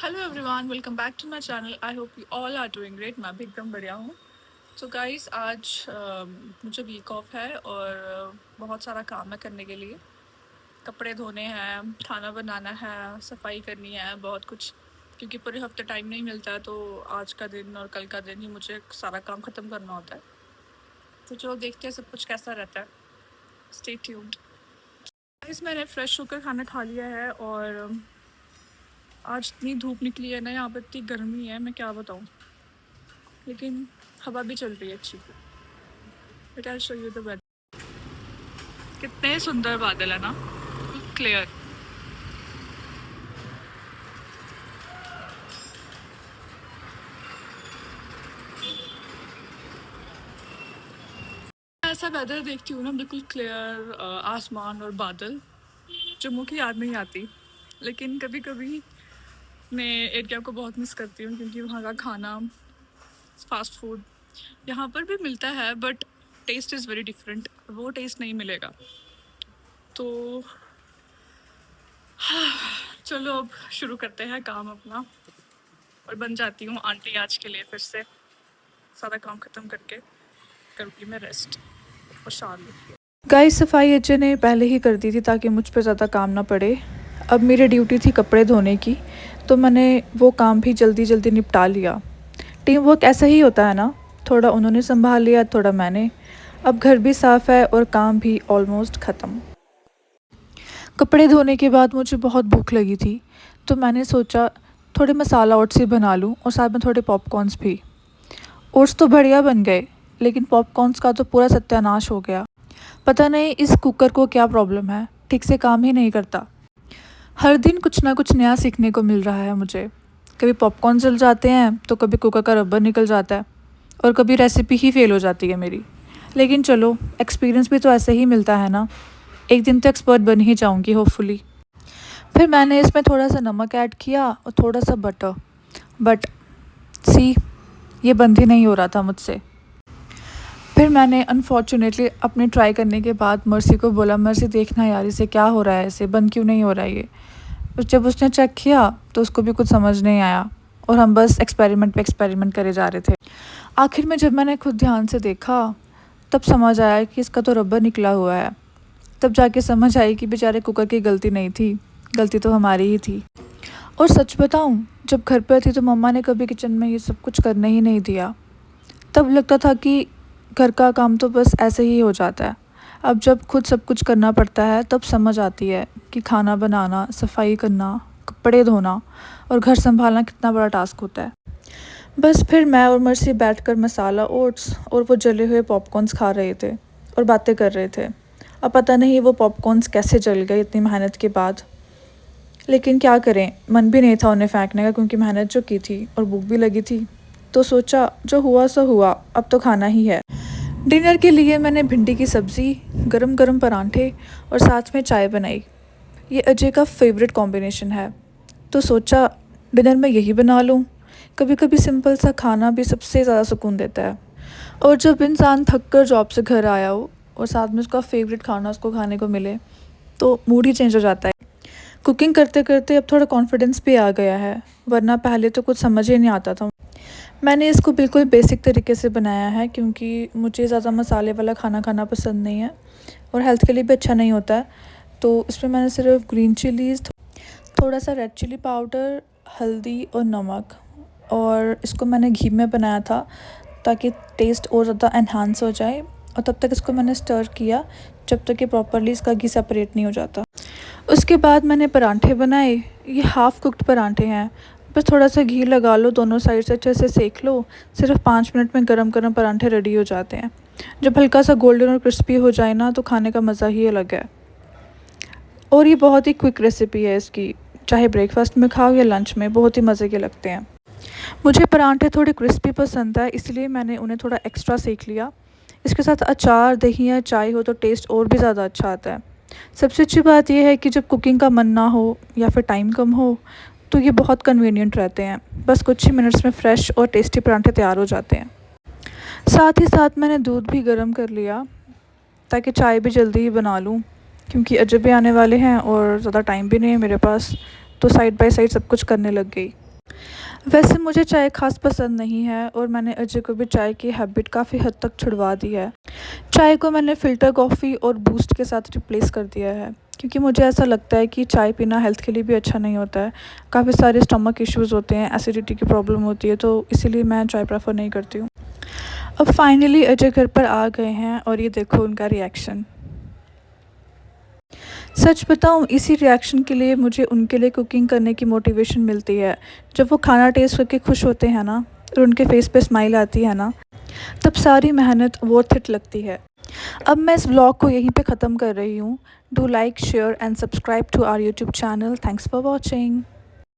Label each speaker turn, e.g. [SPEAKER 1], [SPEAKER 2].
[SPEAKER 1] Hello everyone, welcome back to my channel. I hope you all are doing great. मैं भी एकदम बढ़िया हूँ। सो गाइस, आज मुझे वीक ऑफ है और बहुत सारा काम है करने के लिए। कपड़े धोने हैं, खाना बनाना है, सफाई करनी है, बहुत कुछ। क्योंकि पूरे हफ्ते टाइम नहीं मिलता है, तो आज का दिन और कल का दिन ही मुझे सारा काम ख़त्म करना होता है। तो चलो देखते हैं सब कुछ कैसा रहता है। Stay tuned. गाइस, मैंने फ्रेश होकर खाना खा लिया है और आज इतनी धूप निकली है ना, यहाँ पर इतनी गर्मी है, मैं क्या बताऊँ। लेकिन हवा भी चल रही है अच्छी। But I show you the weather. कितने सुंदर बादल है ना, क्लियर। ऐसा वेदर देखती हूँ ना, बिल्कुल क्लियर आसमान और बादल, जम्मू की याद नहीं आती। लेकिन कभी कभी मैं एरिया को बहुत मिस करती हूँ, क्योंकि वहाँ का खाना, फास्ट फूड यहाँ पर भी मिलता है, but taste is very different. वो टेस्ट नहीं मिलेगा। तो चलो अब शुरू करते हैं काम अपना, और बन जाती हूँ आंटी आज के लिए। फिर से सारा काम ख़त्म करके करूँगी मैं रेस्ट और शाम। गाइस, सफाई अजय ने पहले ही कर दी थी ताकि मुझ पे ज़्यादा काम ना पड़े। अब मेरी ड्यूटी थी कपड़े धोने की, तो मैंने वो काम भी जल्दी जल्दी निपटा लिया। टीम वर्क ऐसा ही होता है ना, थोड़ा उन्होंने संभाल लिया, थोड़ा मैंने। अब घर भी साफ़ है और काम भी ऑलमोस्ट ख़त्म। कपड़े धोने के बाद मुझे बहुत भूख लगी थी, तो मैंने सोचा थोड़े मसाला ओट्स ही बना लूँ और साथ में थोड़े पॉपकॉर्न्स भी। ओट्स तो बढ़िया बन गए, लेकिन पॉपकॉर्न्स का तो पूरा सत्यानाश हो गया। पता नहीं इस कुकर को क्या प्रॉब्लम है, ठीक से काम ही नहीं करता। हर दिन कुछ ना कुछ नया सीखने को मिल रहा है मुझे। कभी पॉपकॉर्न जल जाते हैं, तो कभी कुकर का रबर निकल जाता है, और कभी रेसिपी ही फेल हो जाती है मेरी। लेकिन चलो, एक्सपीरियंस भी तो ऐसे ही मिलता है ना। एक दिन तो एक्सपर्ट बन ही जाऊँगी होपफुली। फिर मैंने इसमें थोड़ा सा नमक ऐड किया और थोड़ा सा बटर, बट सी, ये बंद ही नहीं हो रहा था मुझसे। फिर मैंने अनफॉर्चुनेटली अपने ट्राई करने के बाद मर्सी को बोला, मर्सी देखना यार, इसे क्या हो रहा है, इसे बंद क्यों नहीं हो रहा है ये। और जब उसने चेक किया तो उसको भी कुछ समझ नहीं आया, और हम बस एक्सपेरिमेंट पे एक्सपेरिमेंट करे जा रहे थे। आखिर में जब मैंने खुद ध्यान से देखा, तब समझ आया कि इसका तो रबर निकला हुआ है। तब जाके समझ आई कि बेचारे कुकर की गलती नहीं थी, गलती तो हमारी ही थी। और सच बताऊं, जब घर पर थी तो मम्मा ने कभी किचन में ये सब कुछ करने ही नहीं दिया। तब लगता था कि घर का काम तो बस ऐसे ही हो जाता है। अब जब खुद सब कुछ करना पड़ता है, तब समझ आती है कि खाना बनाना, सफाई करना, कपड़े धोना और घर संभालना कितना बड़ा टास्क होता है। बस फिर मैं और मर्सी बैठकर मसाला ओट्स और वो जले हुए पॉपकॉर्न्स खा रहे थे और बातें कर रहे थे। अब पता नहीं वो पॉपकॉर्न्स कैसे जल गए इतनी मेहनत के बाद। लेकिन क्या करें, मन भी नहीं था उन्हें फेंकने का, क्योंकि मेहनत जो की थी और भूख भी लगी थी। तो सोचा जो हुआ सो हुआ, अब तो खाना ही है। डिनर के लिए मैंने भिंडी की सब्ज़ी, गरम गरम परांठे और साथ में चाय बनाई। ये अजय का फेवरेट कॉम्बिनेशन है, तो सोचा डिनर में यही बना लूँ। कभी कभी सिंपल सा खाना भी सबसे ज़्यादा सुकून देता है। और जब इंसान थक कर जॉब से घर आया हो और साथ में उसका फेवरेट खाना उसको खाने को मिले, तो मूड ही चेंज हो जाता है। कुकिंग करते करते अब थोड़ा कॉन्फिडेंस भी आ गया है, वरना पहले तो कुछ समझ ही नहीं आता था। मैंने इसको बिल्कुल बेसिक तरीके से बनाया है, क्योंकि मुझे ज़्यादा मसाले वाला खाना खाना पसंद नहीं है और हेल्थ के लिए भी अच्छा नहीं होता है। तो इसमें मैंने सिर्फ ग्रीन चिलीज़, थोड़ा सा रेड चिली पाउडर, हल्दी और नमक, और इसको मैंने घी में बनाया था ताकि टेस्ट और ज़्यादा एनहांस हो जाए। और तब तक इसको मैंने स्टर किया जब तक कि प्रॉपरली इसका घी सेपरेट नहीं हो जाता। उसके बाद मैंने परांठे बनाए। ये हाफ़ कुक्ड परांठे हैं, बस थोड़ा सा घी लगा लो, दोनों साइड से अच्छे से सेक लो। सिर्फ 5 मिनट में गरम गरम परांठे रेडी हो जाते हैं। जब हल्का सा गोल्डन और क्रिस्पी हो जाए ना, तो खाने का मज़ा ही अलग है। और ये बहुत ही क्विक रेसिपी है इसकी, चाहे ब्रेकफास्ट में खाओ या लंच में, बहुत ही मज़े के लगते हैं। मुझे परांठे थोड़े क्रिस्पी पसंद है, इसलिए मैंने उन्हें थोड़ा एक्स्ट्रा सेक लिया। इसके साथ अचार, दही या चाय हो तो टेस्ट और भी ज़्यादा अच्छा आता है। सबसे अच्छी बात यह है कि जब कुकिंग का मन ना हो या फिर टाइम कम हो, तो ये बहुत कन्वीनियंट रहते हैं। बस कुछ ही मिनट्स में फ़्रेश और टेस्टी परांठे तैयार हो जाते हैं। साथ ही साथ मैंने दूध भी गर्म कर लिया, ताकि चाय भी जल्दी ही बना लूँ, क्योंकि अजय भी आने वाले हैं और ज़्यादा टाइम भी नहीं है मेरे पास। तो साइड बाय साइड सब कुछ करने लग गई।
[SPEAKER 2] वैसे मुझे चाय ख़ास पसंद नहीं है और मैंने अजय को भी चाय की हैबिट काफ़ी हद तक छुड़वा दी है। चाय को मैंने फ़िल्टर कॉफ़ी और बूस्ट के साथ रिप्लेस कर दिया है, क्योंकि मुझे ऐसा लगता है कि चाय पीना हेल्थ के लिए भी अच्छा नहीं होता है। काफ़ी सारे स्टमक इश्यूज़ होते हैं, एसिडिटी की प्रॉब्लम होती है, तो इसीलिए मैं चाय प्रेफ़र नहीं करती हूँ। अब फाइनली अजय घर पर आ गए हैं और ये देखो उनका रिएक्शन। सच बताऊँ, इसी रिएक्शन के लिए मुझे उनके लिए कुकिंग करने की मोटिवेशन मिलती है। जब वो खाना टेस्ट करके खुश होते हैं ना और उनके फेस पे स्माइल आती है ना, तब सारी मेहनत वर्थ इट लगती है। अब मैं इस व्लॉग को यहीं पे ख़त्म कर रही हूँ। Do like, share and subscribe to our YouTube channel. Thanks for watching.